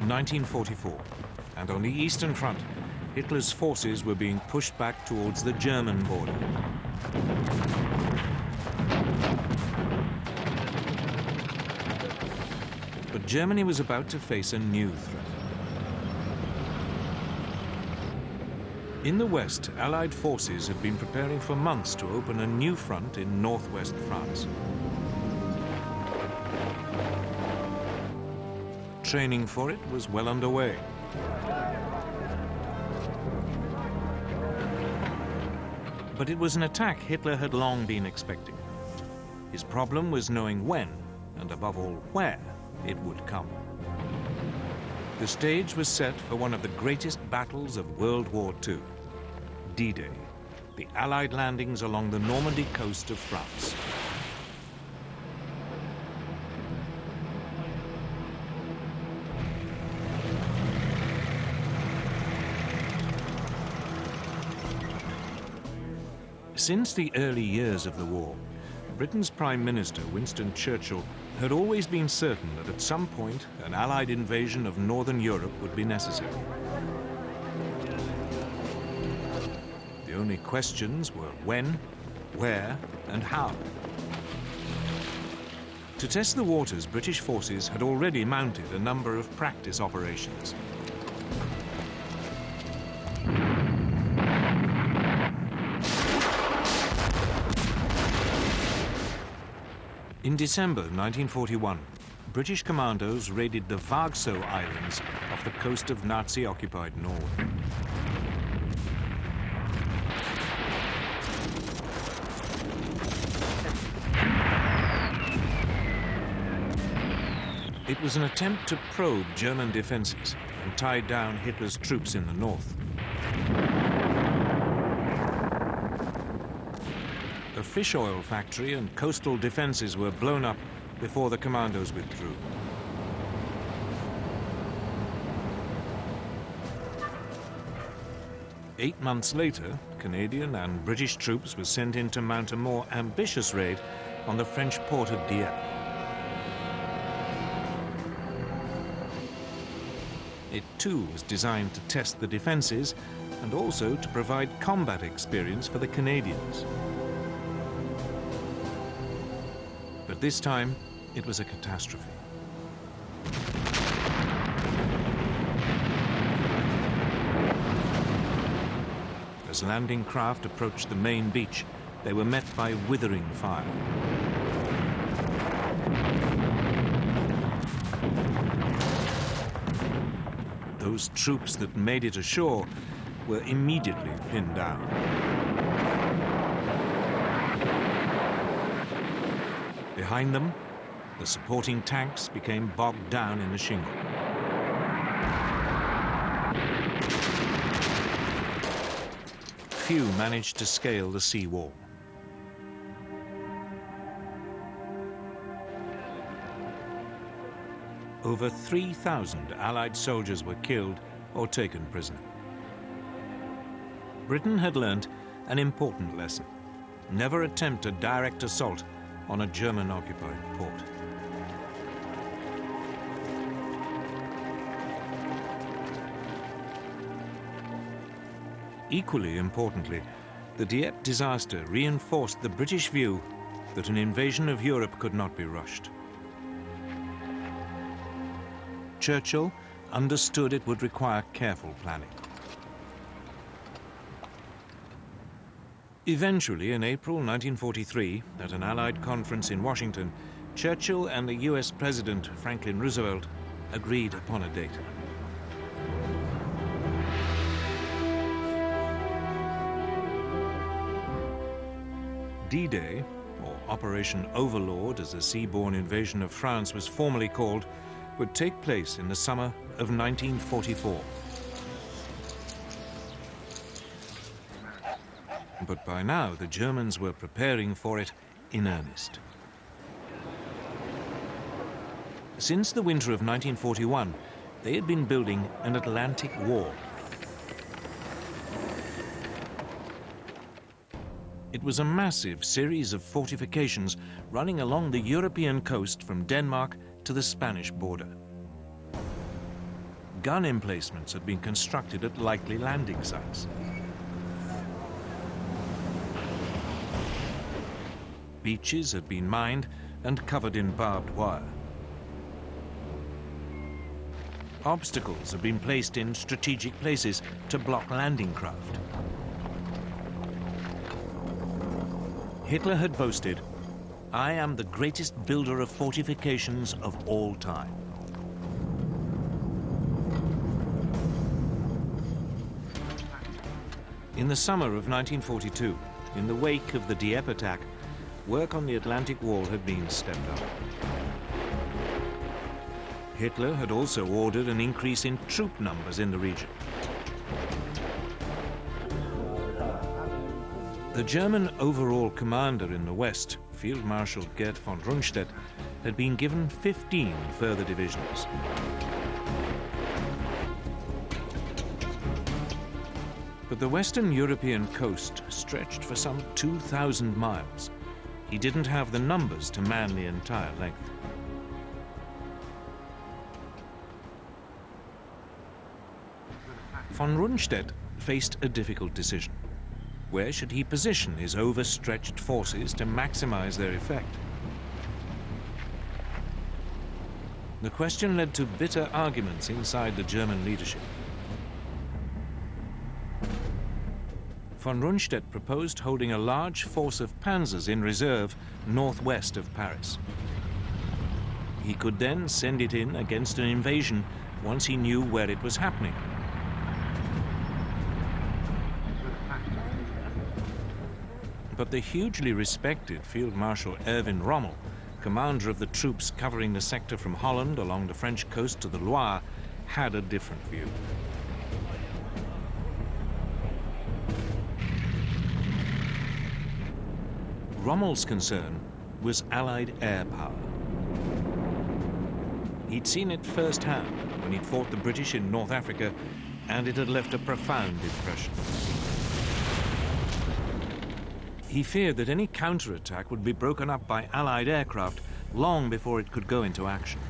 1944, and on the Eastern Front, Hitler's forces were being pushed back towards the German border. But Germany was about to face a new threat. In the West, Allied forces had been preparing for months to open a new front in northwest France. Training for it was well underway. But it was an attack Hitler had long been expecting. His problem was knowing when, and above all where, it would come. The stage was set for one of the greatest battles of World War II, D-Day, the Allied landings along the Normandy coast of France. Since the early years of the war, Britain's Prime Minister, Winston Churchill, had always been certain that at some point an Allied invasion of Northern Europe would be necessary. The only questions were when, where, and how. To test the waters, British forces had already mounted a number of practice operations. In December 1941, British commandos raided the Vargso Islands off the coast of Nazi-occupied Norway. It was an attempt to probe German defenses and tie down Hitler's troops in the north. A fish oil factory and coastal defenses were blown up before the commandos withdrew. Eight months later, Canadian and British troops were sent in to mount a more ambitious raid on the French port of Dieppe. It too was designed to test the defenses and also to provide combat experience for the Canadians. But this time, it was a catastrophe. As landing craft approached the main beach, they were met by withering fire. Those troops that made it ashore were immediately pinned down. Behind them, the supporting tanks became bogged down in the shingle. Few managed to scale the sea wall. Over 3,000 Allied soldiers were killed or taken prisoner. Britain had learnt an important lesson. Never attempt a direct assault on a German-occupied port. Equally importantly, the Dieppe disaster reinforced the British view that an invasion of Europe could not be rushed. Churchill understood it would require careful planning. Eventually, in April 1943, at an Allied conference in Washington, Churchill and the US President Franklin Roosevelt agreed upon a date. D-Day, or Operation Overlord as the seaborne invasion of France was formally called, would take place in the summer of 1944. But by now, the Germans were preparing for it in earnest. Since the winter of 1941, they had been building an Atlantic wall. It was a massive series of fortifications running along the European coast from Denmark to the Spanish border. gun emplacements had been constructed at likely landing sites. Beaches had been mined and covered in barbed wire. Obstacles had been placed in strategic places to block landing craft. Hitler had boasted, "I am the greatest builder of fortifications of all time." In the summer of 1942, in the wake of the Dieppe attack, work on the Atlantic Wall had been stepped up. Hitler had also ordered an increase in troop numbers in the region. The German overall commander in the west, Field Marshal Gerd von Rundstedt, had been given 15 further divisions. But the Western European coast stretched for some 2,000 miles. He didn't have the numbers to man the entire length. Von Rundstedt faced a difficult decision. Where should he position his overstretched forces to maximize their effect? The question led to bitter arguments inside the German leadership. Von Rundstedt proposed holding a large force of panzers in reserve northwest of Paris. He could then send it in against an invasion once he knew where it was happening. But the hugely respected Field Marshal Erwin Rommel, commander of the troops covering the sector from Holland along the French coast to the Loire, had a different view. Rommel's concern was Allied air power. He'd seen it firsthand when he'd fought the British in North Africa, and it had left a profound impression. He feared that any counterattack would be broken up by Allied aircraft long before it could go into action.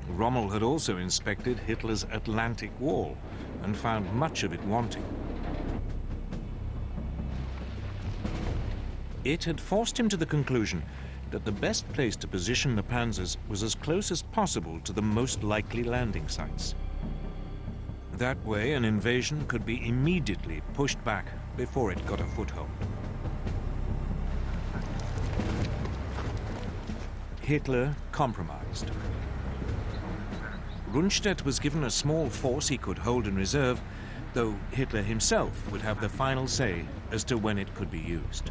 Rommel had also inspected Hitler's Atlantic Wall and found much of it wanting. It had forced him to the conclusion that the best place to position the panzers was as close as possible to the most likely landing sites. That way, an invasion could be immediately pushed back before it got a foothold. Hitler compromised. Rundstedt was given a small force he could hold in reserve, though Hitler himself would have the final say as to when it could be used.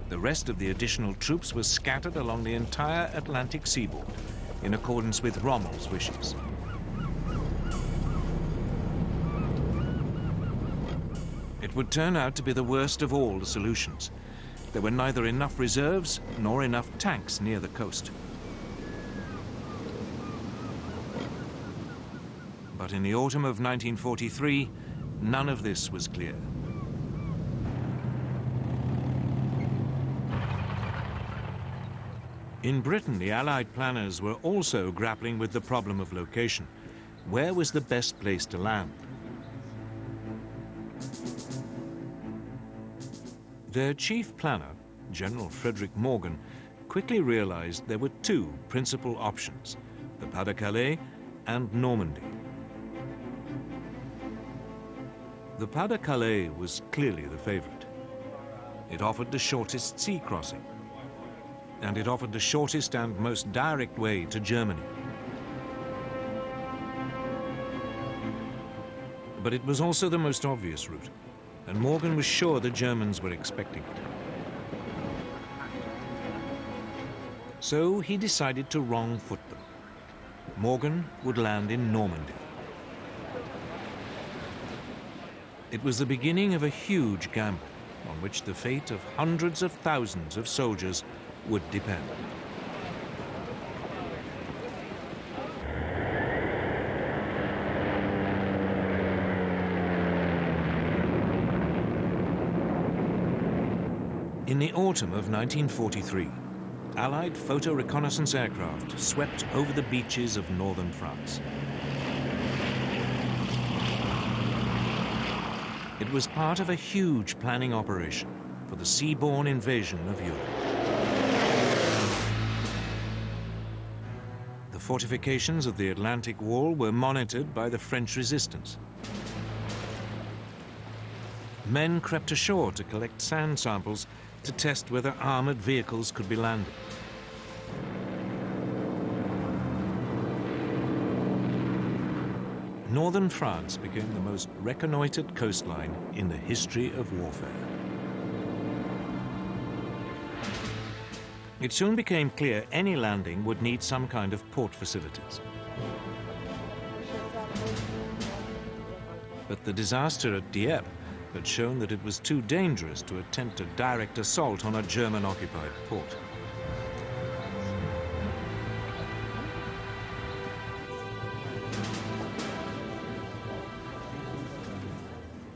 The rest of the additional troops was scattered along the entire Atlantic seaboard, in accordance with Rommel's wishes. It would turn out to be the worst of all the solutions. There were neither enough reserves nor enough tanks near the coast. But in the autumn of 1943, none of this was clear. In Britain, the Allied planners were also grappling with the problem of location. Where was the best place to land? Their chief planner, General Frederick Morgan, quickly realized there were two principal options, the Pas-de-Calais and Normandy. The Pas-de-Calais was clearly the favorite. It offered the shortest sea crossing, and it offered the shortest and most direct way to Germany. But it was also the most obvious route, and Morgan was sure the Germans were expecting it. So he decided to wrong-foot them. Morgan would land in Normandy. It was the beginning of a huge gamble on which the fate of hundreds of thousands of soldiers would depend. In the autumn of 1943, Allied photo reconnaissance aircraft swept over the beaches of northern France. It was part of a huge planning operation for the seaborne invasion of Europe. The fortifications of the Atlantic Wall were monitored by the French resistance. Men crept ashore to collect sand samples to test whether armored vehicles could be landed. Northern France became the most reconnoitered coastline in the history of warfare. It soon became clear any landing would need some kind of port facilities. But the disaster at Dieppe had shown that it was too dangerous to attempt a direct assault on a German-occupied port.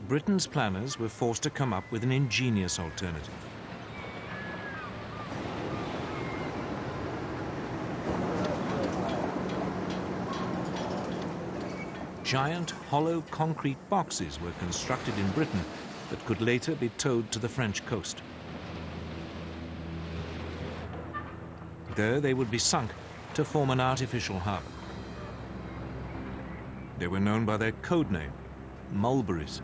Britain's planners were forced to come up with an ingenious alternative. Giant, hollow concrete boxes were constructed in Britain that could later be towed to the French coast. There they would be sunk to form an artificial harbor. They were known by their code name, mulberries.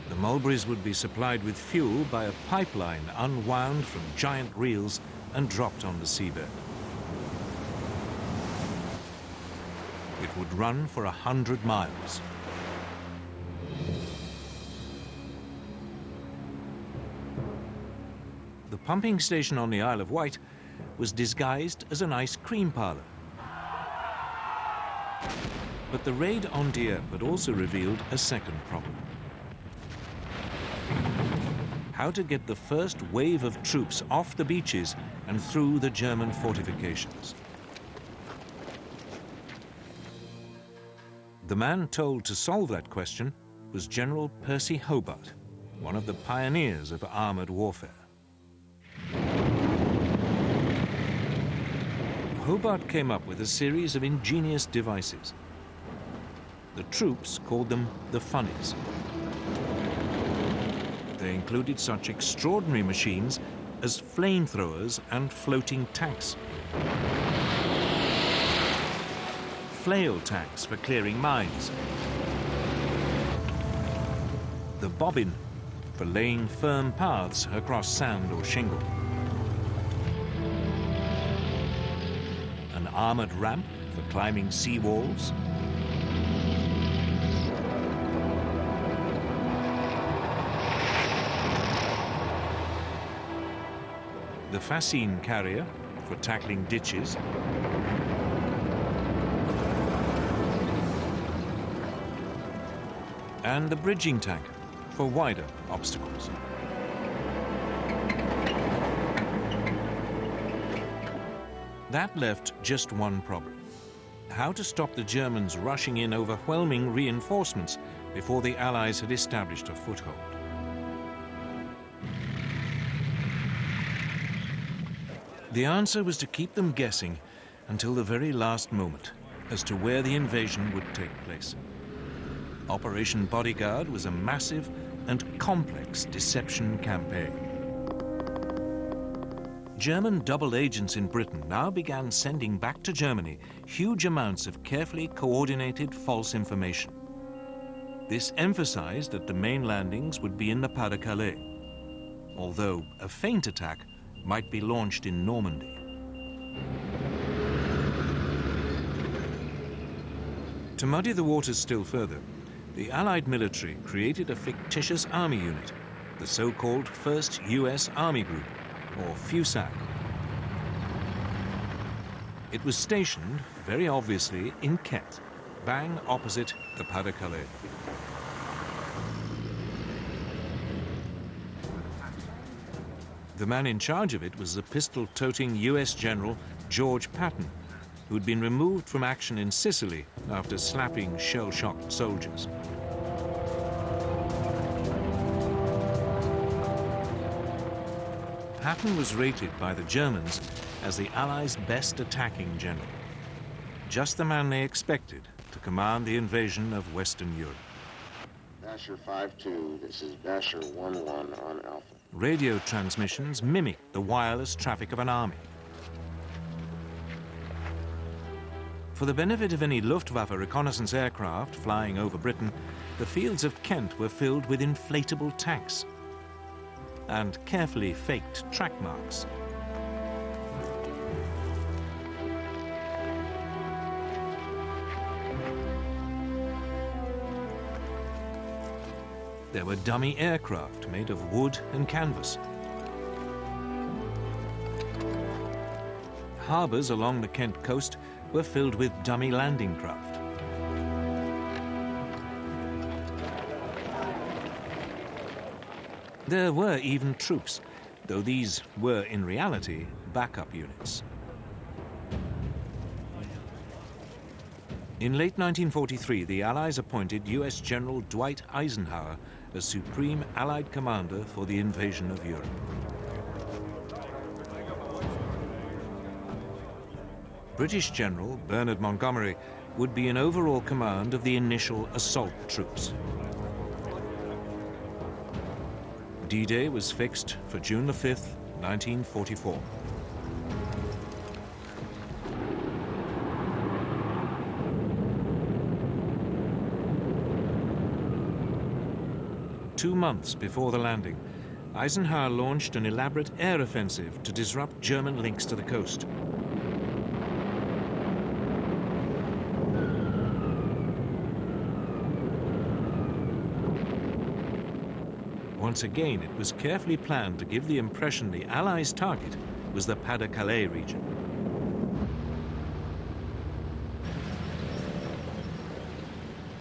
The mulberries would be supplied with fuel by a pipeline unwound from giant reels and dropped on the seabed. It would run for 100 miles. The pumping station on the Isle of Wight was disguised as an ice cream parlor. But the raid on Dieppe had also revealed a second problem. How to get the first wave of troops off the beaches and through the German fortifications. The man told to solve that question was General Percy Hobart, one of the pioneers of armored warfare. Hobart came up with a series of ingenious devices. The troops called them the funnies. They included such extraordinary machines as flamethrowers and floating tanks. Flail tanks for clearing mines. The bobbin for laying firm paths across sand or shingle. An armored ramp for climbing sea walls. The fascine carrier for tackling ditches. And the bridging tank for wider obstacles. That left just one problem: how to stop the Germans rushing in overwhelming reinforcements before the Allies had established a foothold. The answer was to keep them guessing until the very last moment as to where the invasion would take place. Operation Bodyguard was a massive and complex deception campaign. German double agents in Britain now began sending back to Germany huge amounts of carefully coordinated false information. This emphasized that the main landings would be in the Pas-de-Calais, although a feint attack might be launched in Normandy. To muddy the waters still further, the Allied military created a fictitious army unit, the so-called 1st US Army Group, or FUSAG. It was stationed, very obviously, in Kent, bang opposite the Pas-de-Calais. The man in charge of it was the pistol-toting US General George Patton, who'd been removed from action in Sicily after slapping shell-shocked soldiers. Patton was rated by the Germans as the Allies' best attacking general. Just the man they expected to command the invasion of Western Europe. Basher 5-2, this is Basher 1-1 on Alpha. Radio transmissions mimicked the wireless traffic of an army. For the benefit of any Luftwaffe reconnaissance aircraft flying over Britain, the fields of Kent were filled with inflatable tanks and carefully faked track marks. There were dummy aircraft made of wood and canvas. Harbors along the Kent coast were filled with dummy landing craft. There were even troops, though these were in reality backup units. In late 1943, the Allies appointed US General Dwight Eisenhower as Supreme Allied Commander for the invasion of Europe. British General Bernard Montgomery would be in overall command of the initial assault troops. D-Day was fixed for June the 5th, 1944. Two months before the landing, Eisenhower launched an elaborate air offensive to disrupt German links to the coast. Once again, it was carefully planned to give the impression the Allies' target was the Pas-de-Calais region.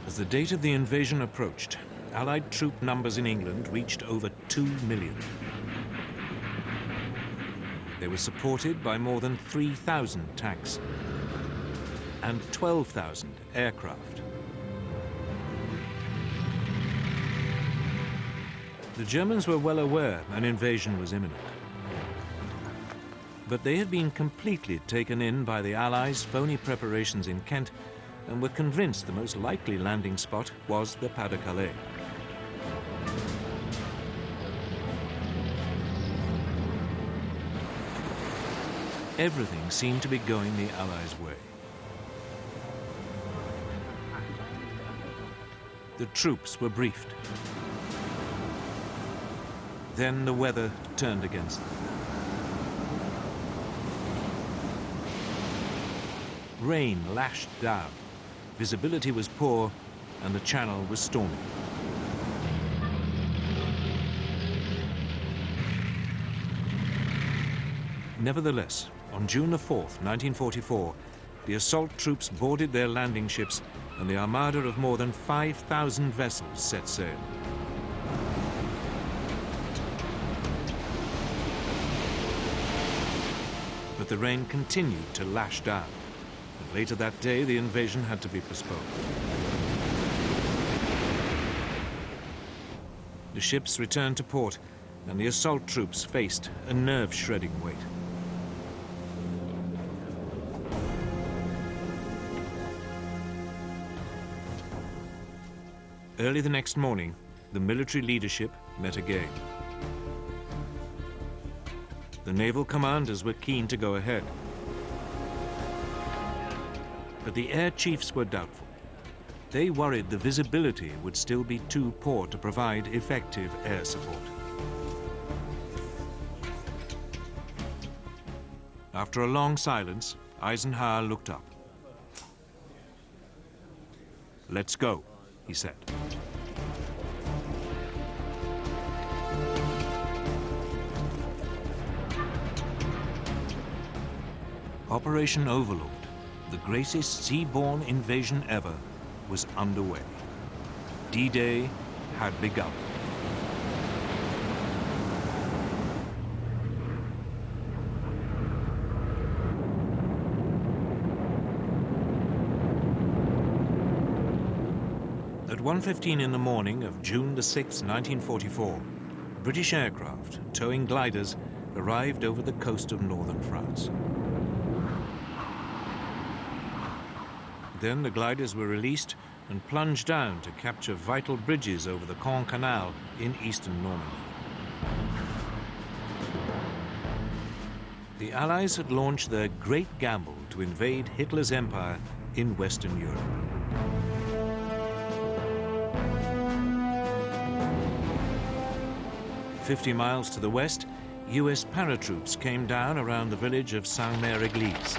As the date of the invasion approached, Allied troop numbers in England reached over 2 million. They were supported by more than 3,000 tanks and 12,000 aircraft. The Germans were well aware an invasion was imminent. But they had been completely taken in by the Allies' phony preparations in Kent and were convinced the most likely landing spot was the Pas-de-Calais. Everything seemed to be going the Allies' way. The troops were briefed. Then the weather turned against them. Rain lashed down, visibility was poor, and the channel was stormy. Nevertheless, on June the 4th, 1944, the assault troops boarded their landing ships and the armada of more than 5,000 vessels set sail. But the rain continued to lash down, and later that day the invasion had to be postponed. The ships returned to port, and the assault troops faced a nerve-shredding wait. Early the next morning, the military leadership met again. The naval commanders were keen to go ahead. But the air chiefs were doubtful. They worried the visibility would still be too poor to provide effective air support. After a long silence, Eisenhower looked up. "Let's go," he said. Operation Overlord, the greatest seaborne invasion ever, was underway. D-Day had begun. At 1:15 in the morning of June the 6th, 1944, British aircraft towing gliders arrived over the coast of northern France. Then the gliders were released and plunged down to capture vital bridges over the Caen Canal in eastern Normandy. The Allies had launched their great gamble to invade Hitler's empire in Western Europe. "50 miles to the west, US paratroops came down around the village of Saint-Mère-Église.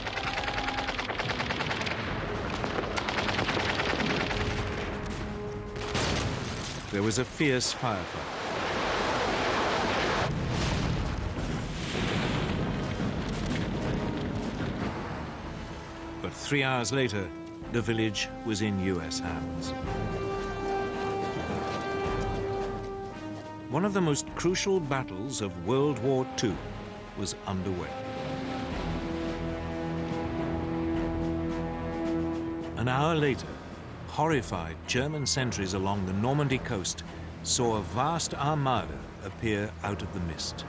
There was a fierce firefight. But 3 hours later, the village was in US hands. One of the most crucial battles of World War II was underway. An hour later, horrified German sentries along the Normandy coast saw a vast armada appear out of the mist.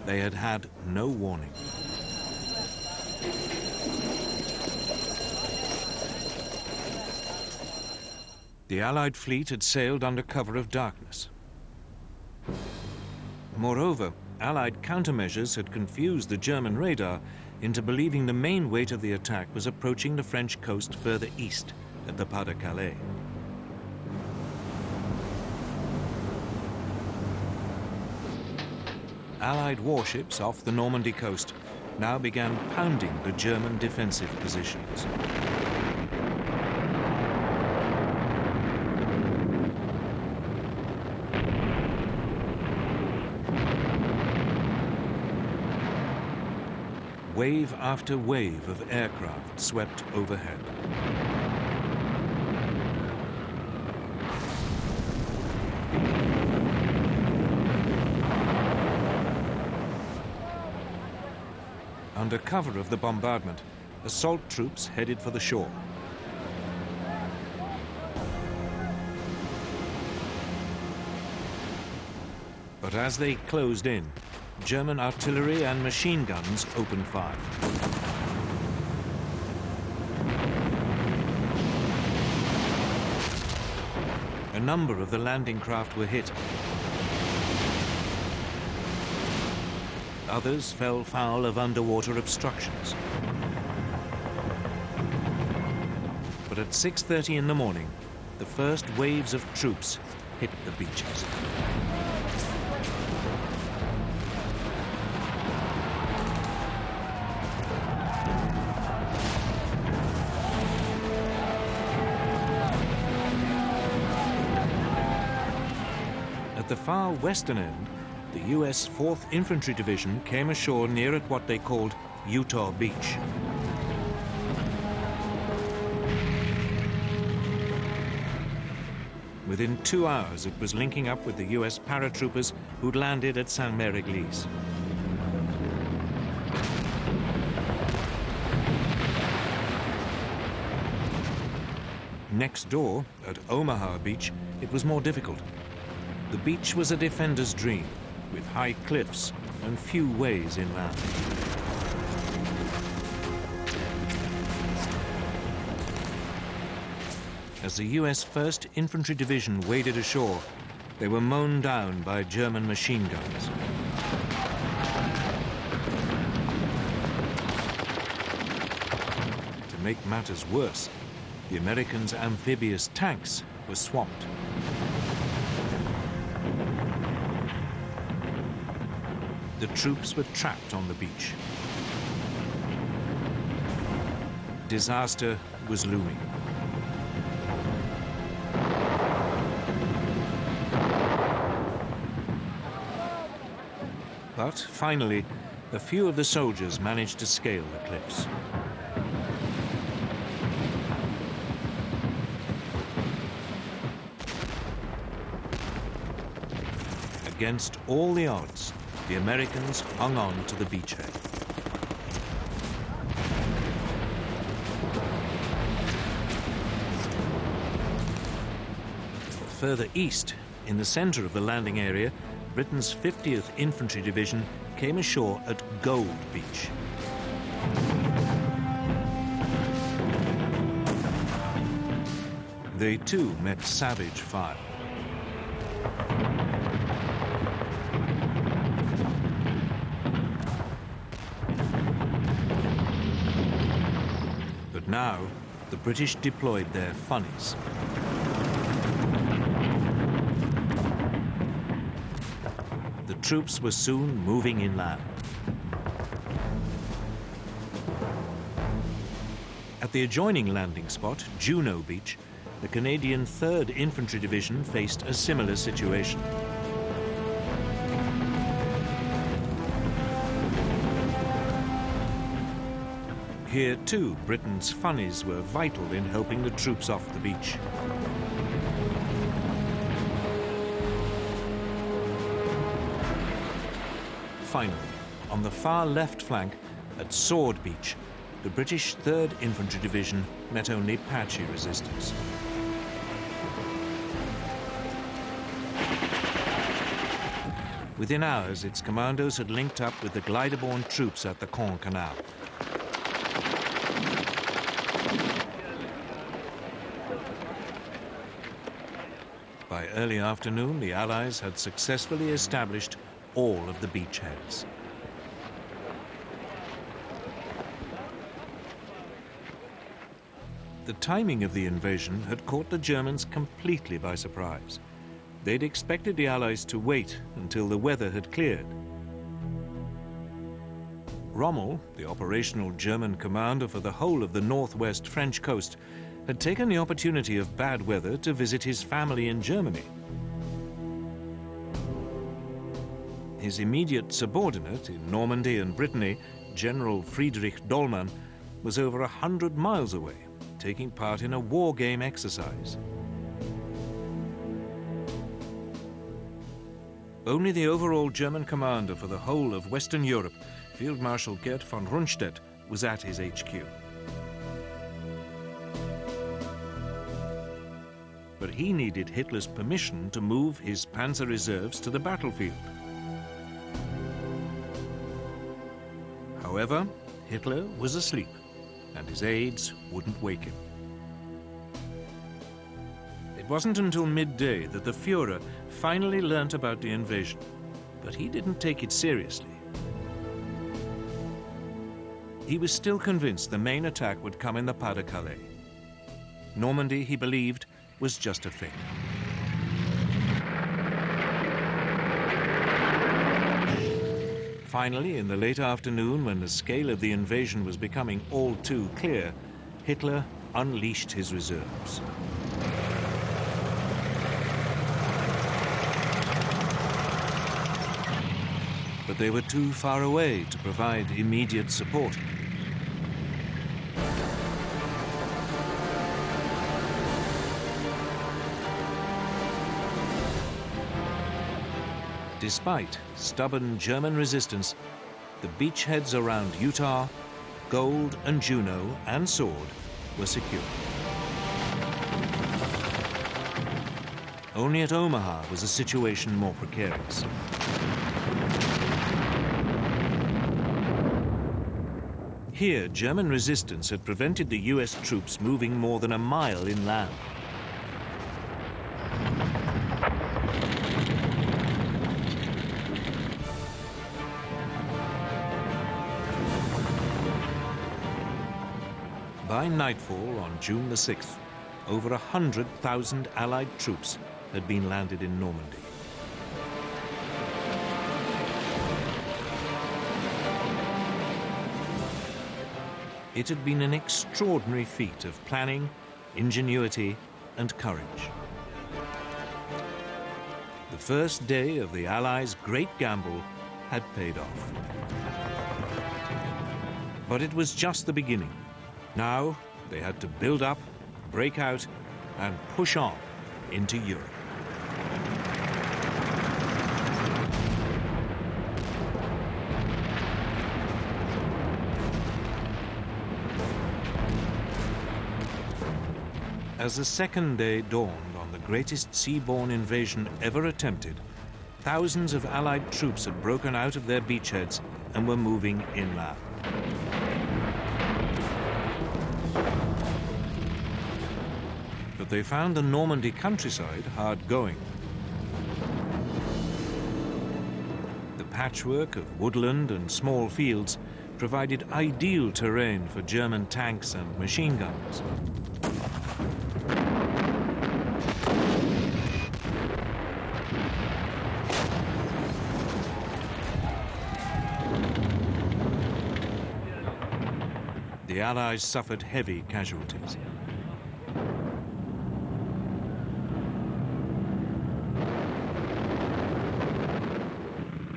They had had no warning. The Allied fleet had sailed under cover of darkness. Moreover, Allied countermeasures had confused the German radar into believing the main weight of the attack was approaching the French coast further east at the Pas-de-Calais. Allied warships off the Normandy coast now began pounding the German defensive positions. Wave after wave of aircraft swept overhead. Under cover of the bombardment, assault troops headed for the shore. But as they closed in, German artillery and machine guns opened fire. A number of the landing craft were hit. Others fell foul of underwater obstructions. But at 6:30 in the morning, the first waves of troops hit the beaches. At the far western end, the US 4th Infantry Division came ashore near at what they called Utah Beach. Within 2 hours, it was linking up with the US paratroopers who'd landed at Saint-Mère-Église. Next door, at Omaha Beach, it was more difficult. The beach was a defender's dream, with high cliffs and few ways inland. As the US 1st Infantry Division waded ashore, they were mown down by German machine guns. To make matters worse, the Americans' amphibious tanks were swamped. The troops were trapped on the beach. Disaster was looming. But finally, a few of the soldiers managed to scale the cliffs. Against all the odds, the Americans hung on to the beachhead. further east, in the center of the landing area, Britain's 50th Infantry Division came ashore at Gold Beach. They too met savage fire. But now, the British deployed their funnies. The troops were soon moving inland. At the adjoining landing spot, Juno Beach, the Canadian 3rd Infantry Division faced a similar situation. Here, too, Britain's funnies were vital in helping the troops off the beach. Finally, on the far left flank, at Sword Beach, the British 3rd Infantry Division met only patchy resistance. Within hours, its commandos had linked up with the glider-borne troops at the Caen Canal. By early afternoon, the Allies had successfully established all of the beachheads. The timing of the invasion had caught the Germans completely by surprise. They'd expected the Allies to wait until the weather had cleared. Rommel, the operational German commander for the whole of the northwest French coast, had taken the opportunity of bad weather to visit his family in Germany. His immediate subordinate in Normandy and Brittany, General Friedrich Dollmann, was over 100 miles away, taking part in a war game exercise. Only the overall German commander for the whole of Western Europe, Field Marshal Gerd von Rundstedt, was at his HQ. But he needed Hitler's permission to move his panzer reserves to the battlefield. However, Hitler was asleep, and his aides wouldn't wake him. It wasn't until midday that the Führer finally learnt about the invasion, but he didn't take it seriously. He was still convinced the main attack would come in the Pas-de-Calais. Normandy, he believed, was just a fake. Finally, in the late afternoon, when the scale of the invasion was becoming all too clear, Hitler unleashed his reserves. But they were too far away to provide immediate support. Despite stubborn German resistance, the beachheads around Utah, Gold and Juno and Sword were secure. Only at Omaha was the situation more precarious. Here, German resistance had prevented the US troops moving more than a mile inland. By nightfall on June the 6th, over 100,000 Allied troops had been landed in Normandy. It had been an extraordinary feat of planning, ingenuity, and courage. The first day of the Allies' great gamble had paid off. But it was just the beginning. Now they had to build up, break out, and push on into Europe. As the second day dawned on the greatest seaborne invasion ever attempted, thousands of Allied troops had broken out of their beachheads and were moving inland. But they found the Normandy countryside hard going. The patchwork of woodland and small fields provided ideal terrain for German tanks and machine guns. The Allies suffered heavy casualties.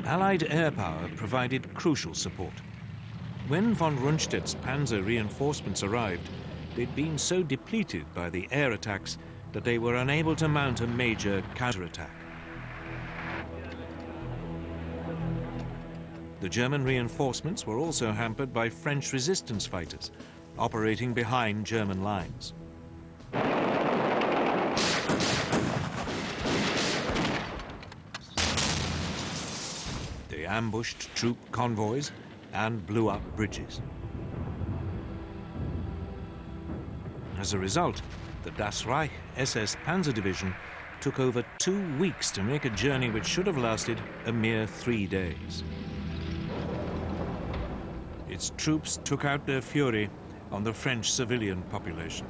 Allied air power provided crucial support. When von Rundstedt's panzer reinforcements arrived, they'd been so depleted by the air attacks that they were unable to mount a major counterattack. The German reinforcements were also hampered by French resistance fighters operating behind German lines. They ambushed troop convoys and blew up bridges. As a result, the Das Reich SS Panzer Division took over 2 weeks to make a journey which should have lasted a mere 3 days. Its troops took out their fury on the French civilian population.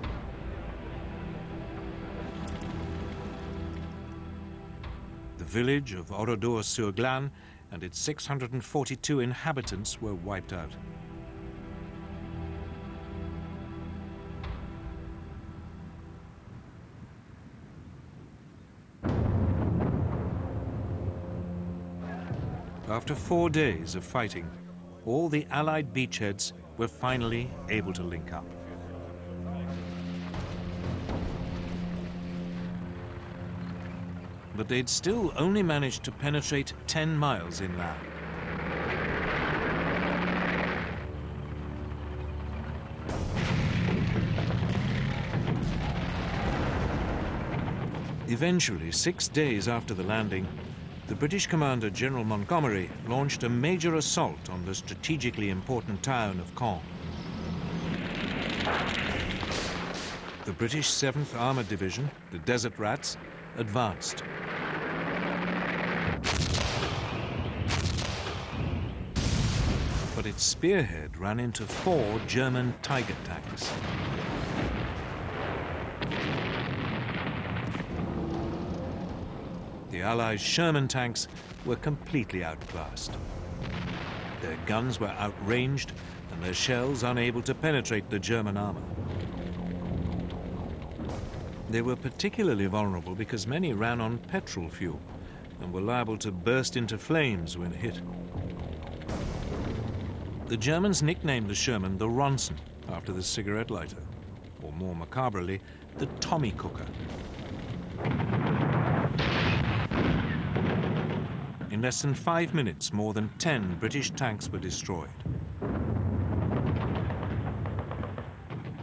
The village of Oradour-sur-Glane and its 642 inhabitants were wiped out. After 4 days of fighting, all the Allied beachheads were finally able to link up. But they'd still only managed to penetrate 10 miles inland. Eventually, 6 days after the landing, the British commander, General Montgomery, launched a major assault on the strategically important town of Caen. The British 7th Armoured Division, the Desert Rats, advanced. But its spearhead ran into 4 German Tiger tanks. The Allies' Sherman tanks were completely outclassed. Their guns were outranged and their shells unable to penetrate the German armor. They were particularly vulnerable because many ran on petrol fuel and were liable to burst into flames when hit. The Germans nicknamed the Sherman the Ronson, after the cigarette lighter, or more macabrely, the Tommy Cooker. In less than 5 minutes, more than 10 British tanks were destroyed.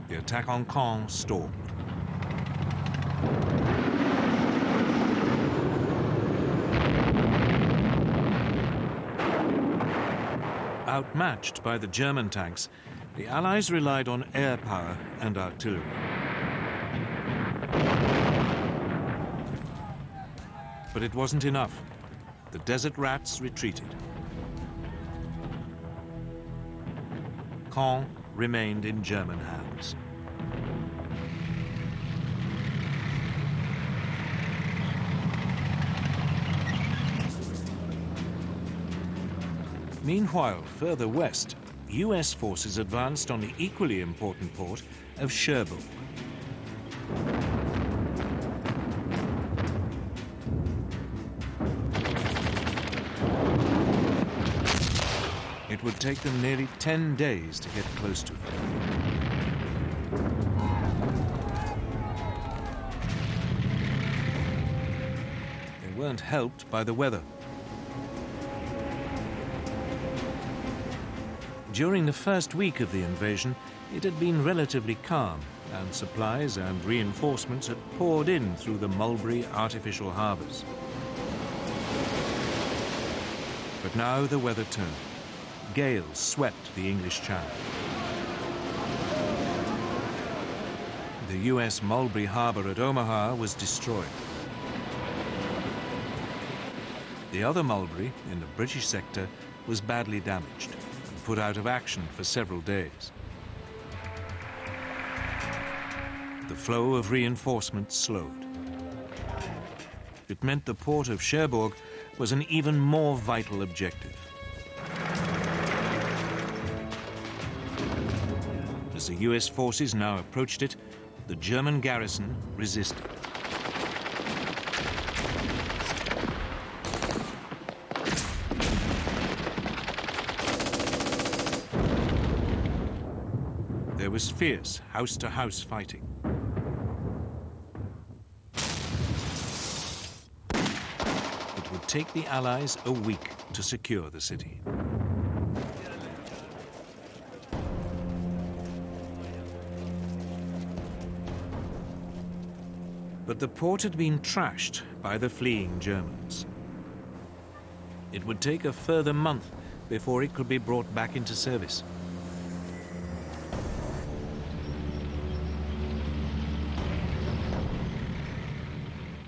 The attack on Caen stalled. Outmatched by the German tanks, the Allies relied on air power and artillery. But it wasn't enough. The Desert Rats retreated. Caen remained in German hands. Meanwhile, further west, US forces advanced on the equally important port of Cherbourg. It would take them nearly 10 days to get close to it. They weren't helped by the weather. During the first week of the invasion, it had been relatively calm, and supplies and reinforcements had poured in through the Mulberry artificial harbours. But now the weather turned. Gales swept the English Channel. The US Mulberry Harbour at Omaha was destroyed. The other Mulberry, in the British sector, was badly damaged and put out of action for several days. The flow of reinforcements slowed. It meant the port of Cherbourg was an even more vital objective. As the US forces now approached it, the German garrison resisted. There was fierce house-to-house fighting. It would take the Allies a week to secure the city. But the port had been trashed by the fleeing Germans. It would take a further month before it could be brought back into service.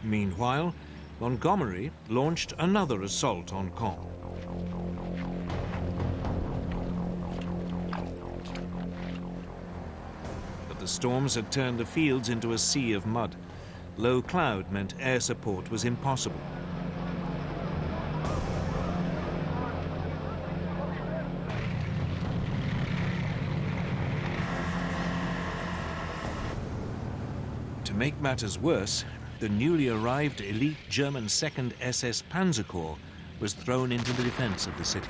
Meanwhile, Montgomery launched another assault on Caen. But the storms had turned the fields into a sea of mud. Low cloud meant air support was impossible. To make matters worse, the newly arrived elite German 2nd SS Panzer Corps was thrown into the defense of the city.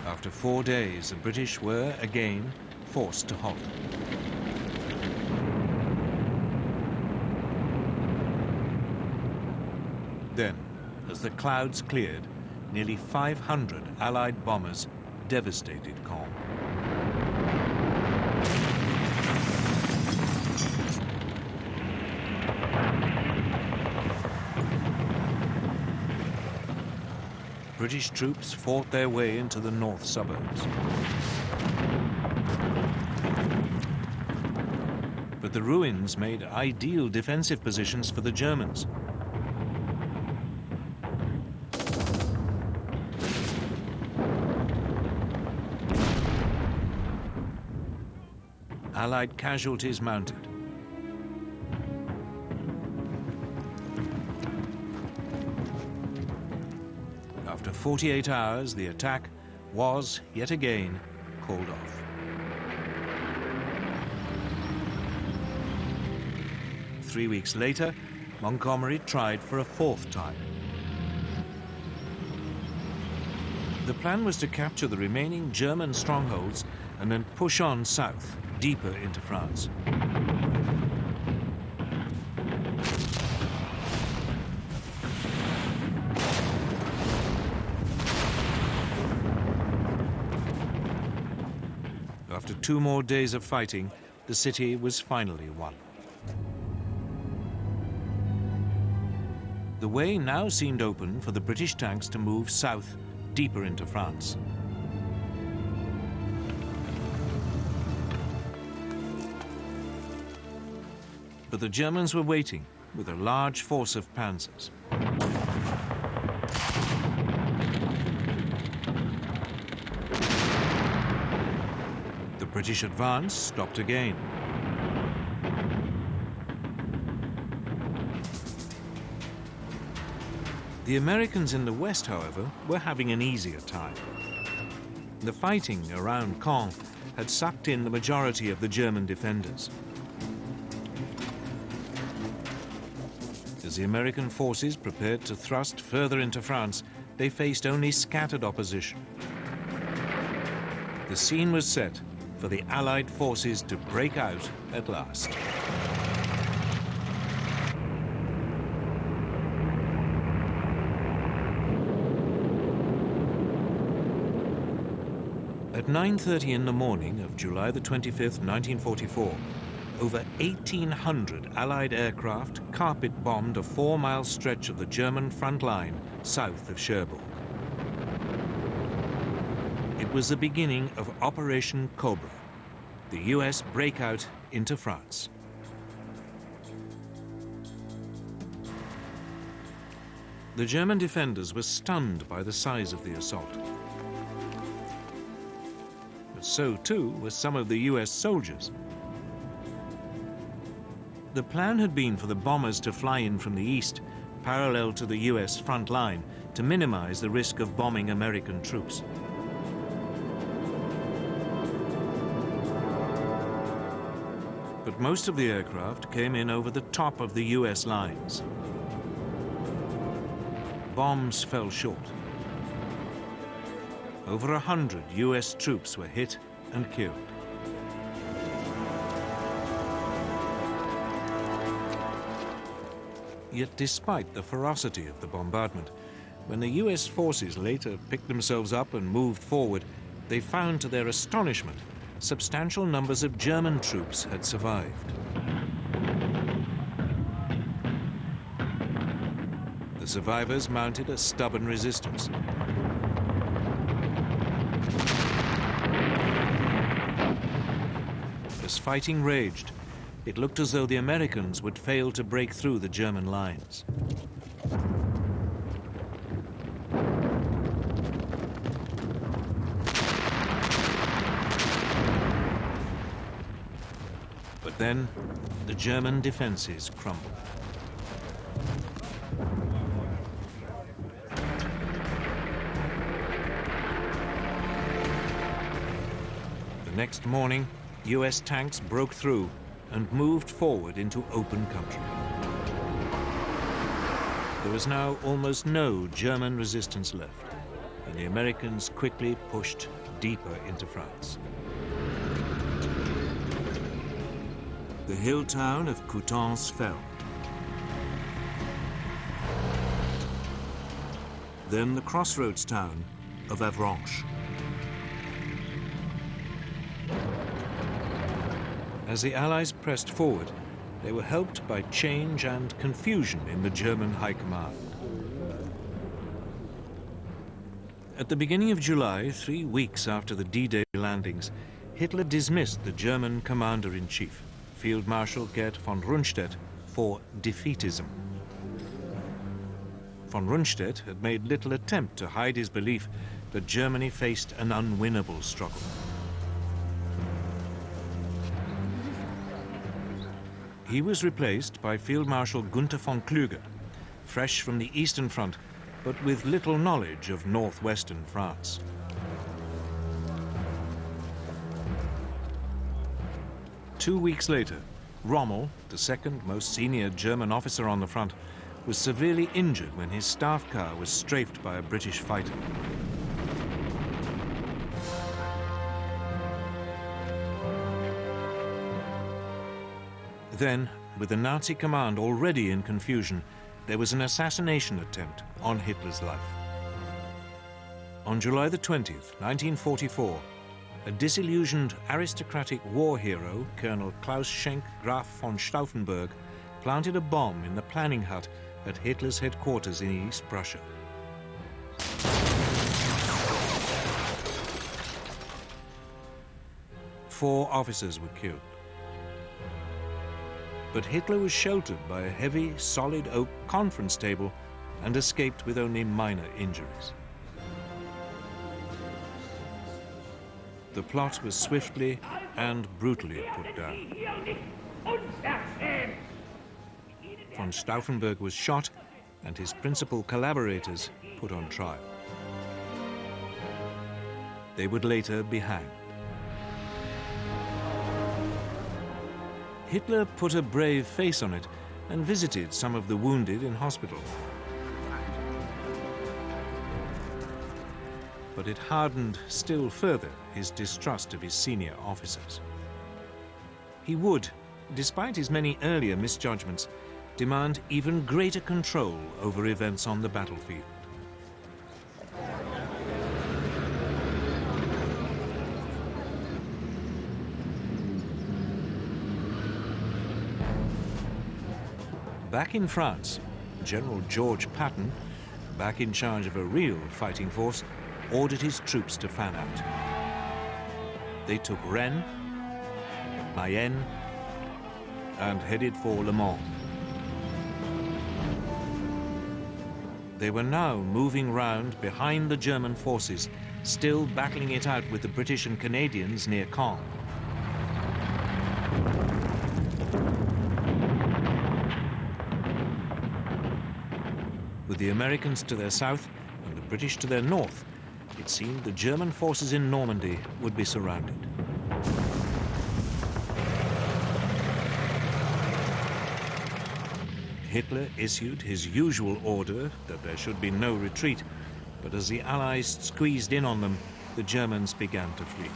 After 4 days, the British were again forced to halt. Then, as the clouds cleared, nearly 500 Allied bombers devastated Caen. British troops fought their way into the north suburbs. But the ruins made ideal defensive positions for the Germans. Allied casualties mounted. After 48 hours, the attack was, yet again, called off. 3 weeks later, Montgomery tried for a 4th time. The plan was to capture the remaining German strongholds and then push on south, deeper into France. After 2 more days of fighting, the city was finally won. The way now seemed open for the British tanks to move south, deeper into France. But the Germans were waiting with a large force of panzers. The British advance stopped again. The Americans in the west, however, were having an easier time. The fighting around Caen had sucked in the majority of the German defenders. As the American forces prepared to thrust further into France, they faced only scattered opposition. The scene was set for the Allied forces to break out at last. At 9:30 in the morning of July the 25th, 1944, over 1,800 Allied aircraft carpet-bombed a 4-mile stretch of the German front line south of Cherbourg. It was the beginning of Operation Cobra, the US breakout into France. The German defenders were stunned by the size of the assault. But so too were some of the US soldiers. The plan had been for the bombers to fly in from the east, parallel to the US front line, to minimize the risk of bombing American troops. But most of the aircraft came in over the top of the US lines. Bombs fell short. Over 100 US troops were hit and killed. Yet despite the ferocity of the bombardment, when the US forces later picked themselves up and moved forward, they found to their astonishment substantial numbers of German troops had survived. The survivors mounted a stubborn resistance. As fighting raged, it looked as though the Americans would fail to break through the German lines. But then, the German defenses crumbled. The next morning, US tanks broke through and moved forward into open country. There was now almost no German resistance left, and the Americans quickly pushed deeper into France. The hill town of Coutances fell. Then the crossroads town of Avranches. As the Allies pressed forward, they were helped by change and confusion in the German high command. At the beginning of July, 3 weeks after the D-Day landings, Hitler dismissed the German commander-in-chief, Field Marshal Gerd von Rundstedt, for defeatism. Von Rundstedt had made little attempt to hide his belief that Germany faced an unwinnable struggle. He was replaced by Field Marshal Gunther von Kluge, fresh from the Eastern Front, but with little knowledge of northwestern France. Two weeks later, Rommel, the second most senior German officer on the front, was severely injured when his staff car was strafed by a British fighter. Then, with the Nazi command already in confusion, there was an assassination attempt on Hitler's life. On July the 20th, 1944, a disillusioned aristocratic war hero, Colonel Klaus Schenk Graf von Stauffenberg, planted a bomb in the planning hut at Hitler's headquarters in East Prussia. Four officers were killed. But Hitler was sheltered by a heavy, solid oak conference table and escaped with only minor injuries. The plot was swiftly and brutally put down. Von Stauffenberg was shot and his principal collaborators put on trial. They would later be hanged. Hitler put a brave face on it and visited some of the wounded in hospital. But it hardened still further his distrust of his senior officers. He would, despite his many earlier misjudgments, demand even greater control over events on the battlefield. Back in France, General George Patton, back in charge of a real fighting force, ordered his troops to fan out. They took Rennes, Mayenne, and headed for Le Mans. They were now moving round behind the German forces, still battling it out with the British and Canadians near Caen. With the Americans to their south and the British to their north, it seemed the German forces in Normandy would be surrounded. Hitler issued his usual order that there should be no retreat, but as the Allies squeezed in on them, the Germans began to flee.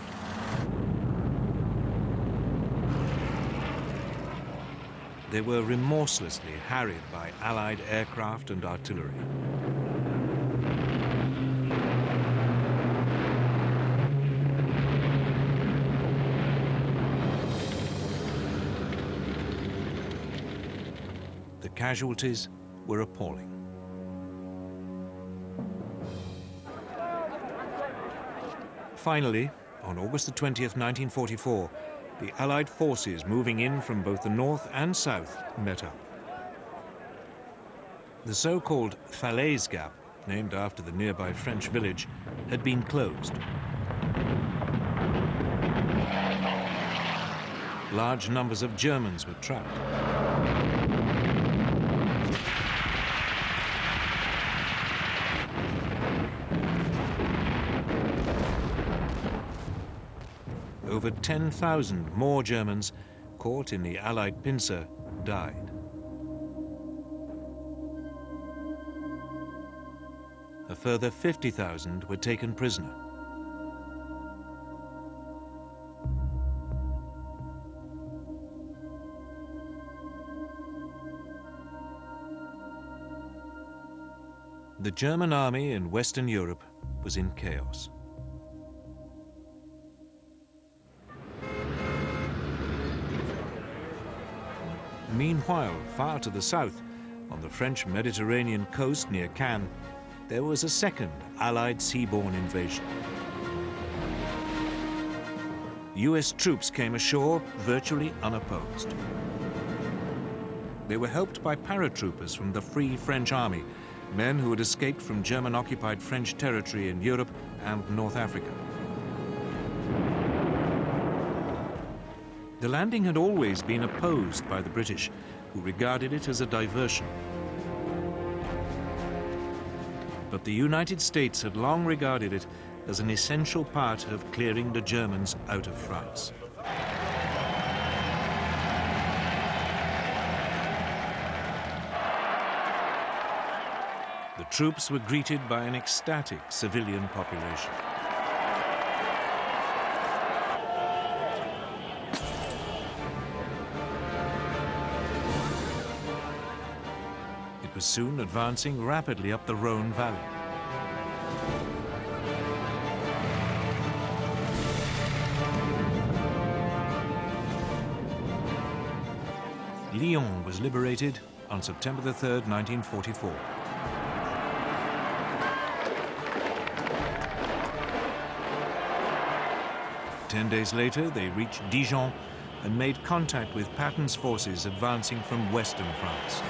They were remorselessly harried by Allied aircraft and artillery. The casualties were appalling. Finally, on August the 20th, 1944, the Allied forces moving in from both the north and south met up. The so-called Falaise Gap, named after the nearby French village, had been closed. Large numbers of Germans were trapped. Over 10,000 more Germans, caught in the Allied pincer, died. A further 50,000 were taken prisoner. The German army in Western Europe was in chaos. Meanwhile, far to the south, on the French Mediterranean coast near Cannes, there was a second Allied seaborne invasion. US troops came ashore virtually unopposed. They were helped by paratroopers from the Free French Army, men who had escaped from German-occupied French territory in Europe and North Africa. The landing had always been opposed by the British, who regarded it as a diversion. But the United States had long regarded it as an essential part of clearing the Germans out of France. The troops were greeted by an ecstatic civilian population. It was soon advancing rapidly up the Rhone Valley. Lyon was liberated on September the 3rd, 1944. Ten days later, they reached Dijon and made contact with Patton's forces advancing from western France.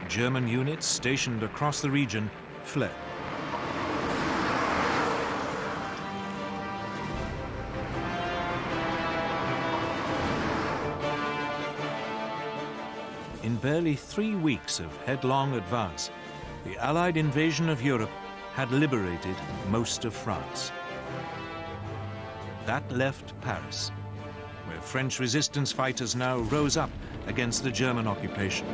German units stationed across the region fled. In barely 3 weeks of headlong advance, the Allied invasion of Europe had liberated most of France. That left Paris, where French resistance fighters now rose up against the German occupation.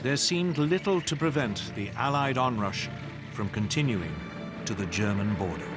There seemed little to prevent the Allied onrush from continuing to the German border.